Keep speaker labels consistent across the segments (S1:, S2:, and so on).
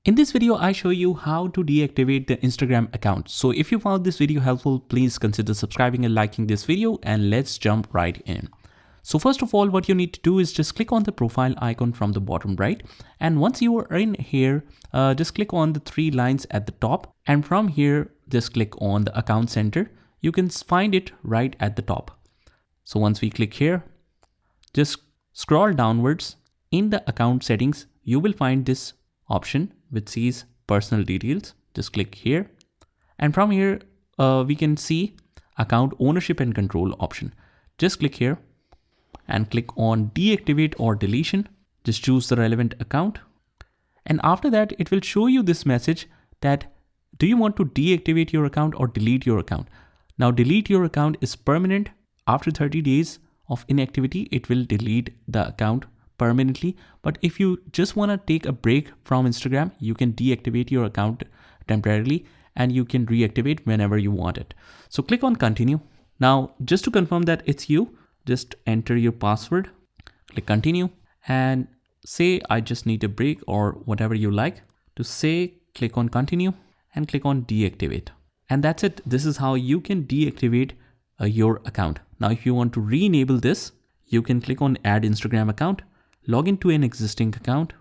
S1: In this video, I show you how to deactivate the Instagram account. So if you found this video helpful, please consider subscribing and liking this video, and let's jump right in. So first of all, what you need to do is just click on the profile icon from the bottom right. And once you are in here, just click on the three lines at the top. And from here, just click on the account center. You can find it right at the top. So once we click here, just scroll downwards. In the account settings, you will find this option which says personal details. Just click here. And from here, we can see account ownership and control option. Just click here and click on deactivate or deletion. Just choose the relevant account. And after that, it will show you this message that do you want to deactivate your account or delete your account? Now, delete your account is permanent. After 30 days of inactivity, it will delete the account permanently. But if you just want to take a break from Instagram, you can deactivate your account temporarily and you can reactivate whenever you want it. So click on continue. Now, just to confirm that it's you, just enter your password, click continue, and say I just need a break or whatever you like to say. Click on continue and click on deactivate. And that's it. This is how you can deactivate your account. Now, if you want to re-enable this, you can click on add Instagram account, log into an existing account,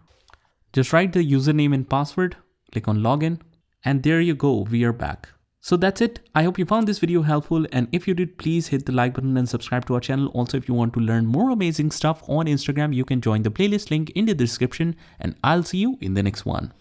S1: just write the username and password, click on login, and there you go, we are back. So that's it. I hope you found this video helpful, and if you did, please hit the like button and subscribe to our channel. Also, if you want to learn more amazing stuff on Instagram, you can join the playlist link in the description, and I'll see you in the next one.